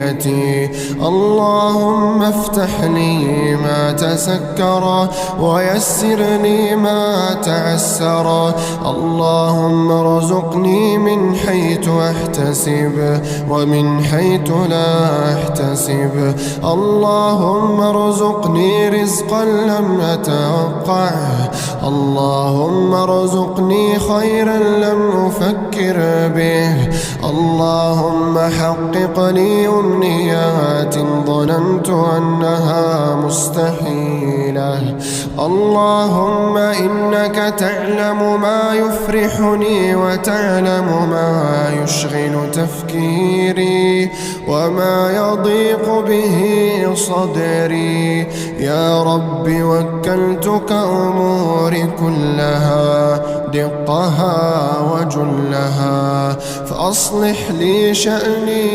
اللهم افتح لي ما تسكر ويسر لي ما تعسر. اللهم ارزقني من حيث احتسب ومن حيث لا احتسب. اللهم ارزقني رزقا لم اتوقعه. اللهم ارزقني خيرا لم افكر به. اللهم حقق لي أمنيات ظننت أنها مستحيلة. اللهم إنك تعلم ما يفرحني وتعلم ما يشغل تفكيري وما يضيق به صدري. يا رب وكلتك أموري كلها دقها وجلها فأصلح لي شأني